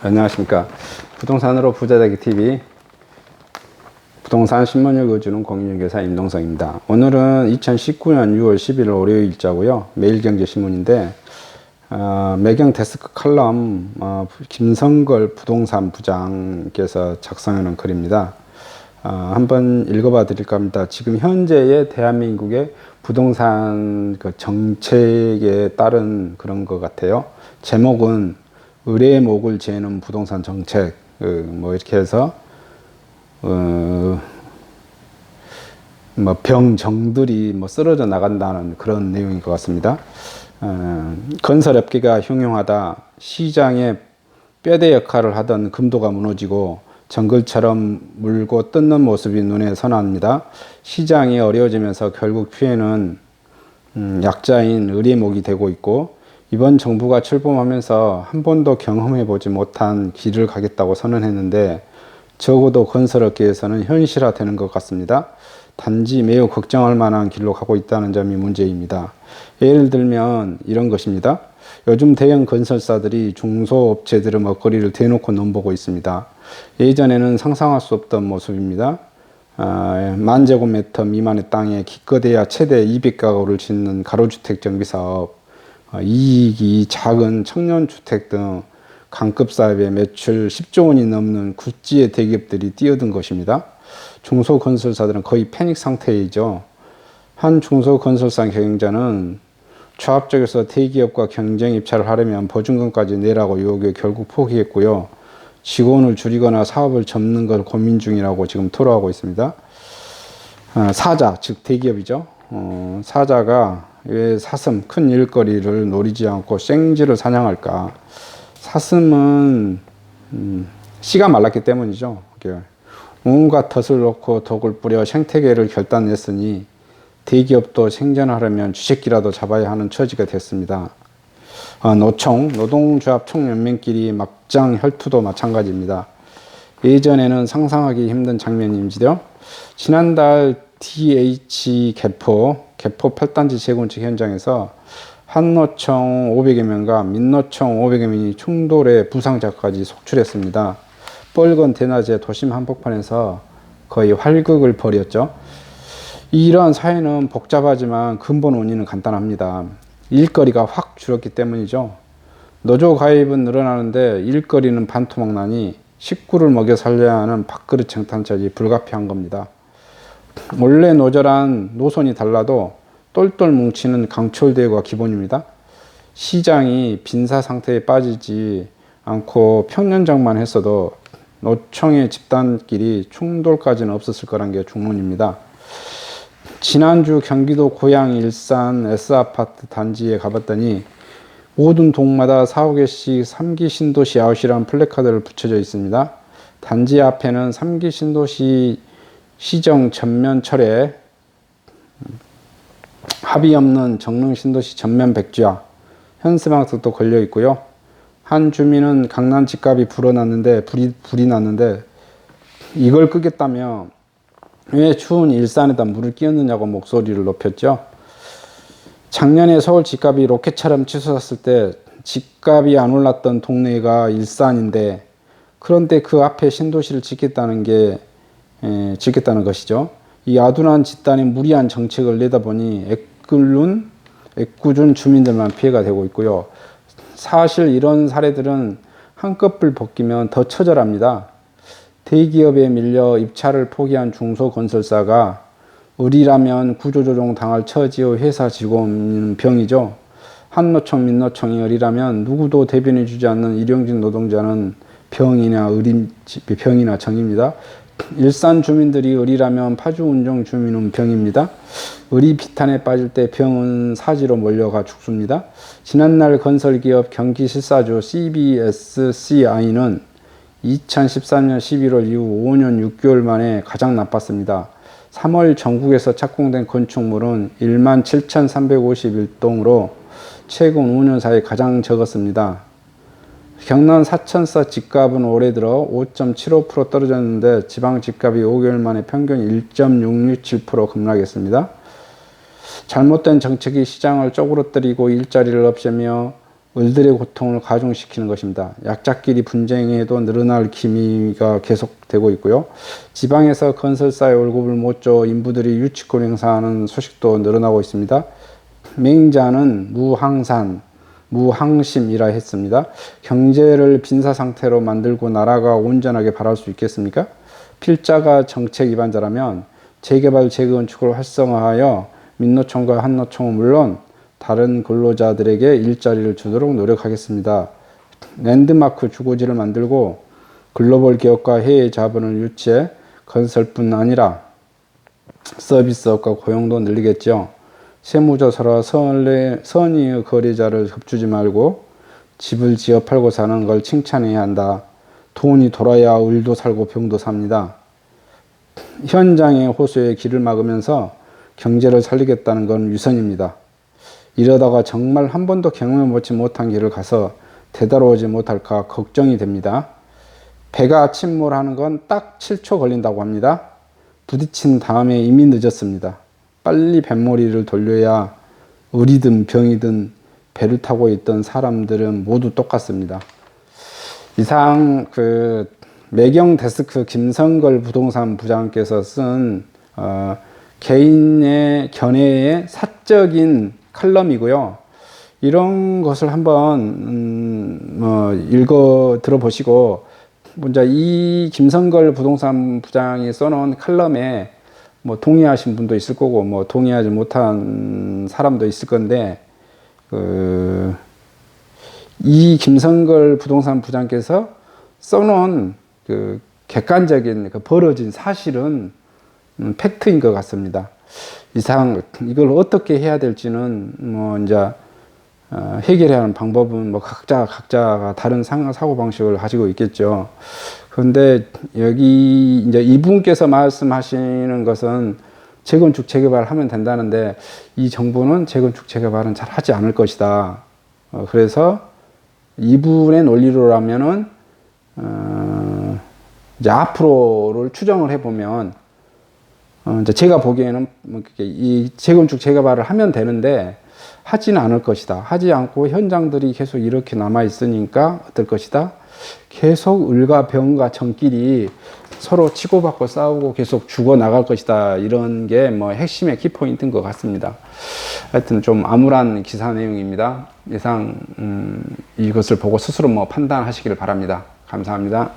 안녕하십니까. 부동산으로 부자되기 TV 부동산 신문 읽어주는 공인중개사 임동성입니다. 오늘은 2019년 6월 11일 월요일자고요. 매일경제신문인데 매경 데스크 칼럼 김성걸 부동산 부장께서 작성해 놓은 글입니다. 한번 읽어봐 드릴까 합니다. 지금 현재의 대한민국의 부동산 그 정책에 따른 그런 것 같아요. 제목은 의뢰의 목을 재는 부동산 정책, 뭐 이렇게 해서 뭐 병정들이 뭐 쓰러져 나간다는 그런 내용인 것 같습니다. 건설업계가 흉흉하다. 시장에 뼈대 역할을 하던 금도가 무너지고 정글처럼 물고 뜯는 모습이 눈에 선합니다. 시장이 어려워지면서 결국 피해는 약자인 의뢰목이 되고 있고, 이번 정부가 출범하면서 한 번도 경험해 보지 못한 길을 가겠다고 선언했는데 적어도 건설업계에서는 현실화되는 것 같습니다. 단지 매우 걱정할 만한 길로 가고 있다는 점이 문제입니다. 예를 들면 이런 것입니다. 요즘 대형 건설사들이 중소업체들의 먹거리를 대놓고 넘보고 있습니다. 예전에는 상상할 수 없던 모습입니다. 10,000제곱미터 미만의 땅에 기껏해야 최대 200가구를 짓는 가로주택 정비사업, 이익이 작은 청년주택 등 강급사업에 매출 10조 원이 넘는 굿즈의 대기업들이 뛰어든 것입니다. 중소건설사들은 거의 패닉 상태이죠. 한 중소건설사 경영자는 조합 쪽에서 대기업과 경쟁 입찰을 하려면 보증금까지 내라고 요구해 결국 포기했고요. 직원을 줄이거나 사업을 접는 걸 고민 중이라고 지금 토로하고 있습니다. 사자, 즉 대기업이죠. 사자가 왜 사슴, 큰 일거리를 노리지 않고 생쥐를 사냥할까? 사슴은 씨가 말랐기 때문이죠. 온갖 덫을 놓고 독을 뿌려 생태계를 결단냈으니 대기업도 생존하려면 쥐새끼라도 잡아야 하는 처지가 됐습니다. 노총, 노동조합 총연맹끼리 막장 혈투도 마찬가지입니다. 예전에는 상상하기 힘든 장면인지요. 지난달 DH 개포 8단지 재건축 현장에서 한노총 500여 명과 민노총 500여 명이 충돌해 부상자까지 속출했습니다. 뻘건 대낮에 도심 한복판에서 거의 활극을 벌였죠. 이러한 사회는 복잡하지만 근본 원인은 간단합니다. 일거리가 확 줄었기 때문이죠. 노조 가입은 늘어나는데 일거리는 반토막 나니 식구를 먹여 살려야 하는 밥그릇 정탄절이 불가피한 겁니다. 원래 노조란 노선이 달라도 똘똘 뭉치는 강철대우가 기본입니다. 시장이 빈사 상태에 빠지지 않고 평년장만 했어도 노총의 집단끼리 충돌까지는 없었을 거란 게 중론입니다. 지난주 경기도 고양 일산 S아파트 단지에 가봤더니 모든 동마다 4~5개씩 3기 신도시 아웃이라는 플래카드를 붙여져 있습니다. 단지 앞에는 3기 신도시 시정 전면 철회, 합의 없는 정릉 신도시 전면 백지화, 현수막도 걸려 있고요. 한 주민은 강남 집값이 불이 났는데 이걸 끄겠다며 왜 추운 일산에다 물을 끼얹느냐고 목소리를 높였죠. 작년에 서울 집값이 로켓처럼 치솟았을 때 집값이 안 올랐던 동네가 일산인데, 그런데 그 앞에 신도시를 짓겠다는 것이죠. 이 아둔한 집단이 무리한 정책을 내다보니 애꿎은 주민들만 피해가 되고 있고요. 사실 이런 사례들은 한꺼풀 벗기면 더 처절합니다. 대기업에 밀려 입찰을 포기한 중소건설사가 을이라면 구조조정 당할 처지의 회사 직원은 병이죠. 한노총, 민노총이 을이라면 누구도 대변해주지 않는 일용직 노동자는 병이나 정입니다. 일산 주민들이 을이라면 파주 운정 주민은 병입니다. 을이 비탄에 빠질 때 병은 사지로 몰려가 죽습니다. 지난날 건설기업 경기실사주 CBSCI는 2013년 11월 이후 5년 6개월 만에 가장 나빴습니다. 3월 전국에서 착공된 건축물은 17,351동으로 최근 5년 사이 가장 적었습니다. 경남 사천사 집값은 올해 들어 5.75% 떨어졌는데 지방 집값이 5개월 만에 평균 1.667% 급락했습니다. 잘못된 정책이 시장을 쪼그러뜨리고 일자리를 없애며 을들의 고통을 가중시키는 것입니다. 약자끼리 분쟁에도 늘어날 기미가 계속되고 있고요. 지방에서 건설사의 월급을 못 줘 인부들이 유치권 행사하는 소식도 늘어나고 있습니다. 맹자는 무항산, 무항심이라 했습니다. 경제를 빈사 상태로 만들고 나라가 온전하게 발할 수 있겠습니까? 필자가 정책 위반자라면 재개발, 재건축을 활성화하여 민노총과 한노총은 물론 다른 근로자들에게 일자리를 주도록 노력하겠습니다. 랜드마크 주거지를 만들고 글로벌 기업과 해외 자본을 유치해 건설뿐 아니라 서비스업과 고용도 늘리겠죠. 세무조사라 선의의 거래자를 겁주지 말고 집을 지어 팔고 사는 걸 칭찬해야 한다. 돈이 돌아야 을도 살고 병도 삽니다. 현장의 호소에 길을 막으면서 경제를 살리겠다는 건 위선입니다. 이러다가 정말 한 번도 경험해보지 못한 길을 가서 되돌아오지 못할까 걱정이 됩니다. 배가 침몰하는 건 딱 7초 걸린다고 합니다. 부딪힌 다음에 이미 늦었습니다. 빨리 뱃머리를 돌려야 을이든 병이든 배를 타고 있던 사람들은 모두 똑같습니다. 이상 매경 데스크 김성걸 부동산 부장께서 쓴 개인의 견해의 사적인 칼럼이고요. 이런 것을 한번 읽어 들어보시고 먼저 이 김성걸 부동산 부장이 써놓은 칼럼에 뭐 동의하신 분도 있을 거고 뭐 동의하지 못한 사람도 있을 건데 이 김성걸 부동산 부장께서 써놓은 객관적인 벌어진 사실은 팩트인 것 같습니다. 이상 이걸 어떻게 해야 될지는 뭐 이제 해결해야 하는 방법은 뭐 각자가 다른 사고 방식을 가지고 있겠죠. 그런데 여기 이제 이분께서 말씀하시는 것은 재건축 재개발 하면 된다는데 이 정부는 재건축 재개발은 잘 하지 않을 것이다. 그래서 이분의 논리로라면은 이제 앞으로를 추정을 해보면 이제 제가 보기에는 이 재건축 재개발을 하면 되는데 하지는 않을 것이다. 하지 않고 현장들이 계속 이렇게 남아 있으니까 어떨 것이다. 계속 을과 병과 정끼리 서로 치고받고 싸우고 계속 죽어 나갈 것이다. 이런 게 뭐 핵심의 키포인트인 것 같습니다. 하여튼 좀 암울한 기사 내용입니다. 이상 이것을 보고 스스로 뭐 판단하시기를 바랍니다. 감사합니다.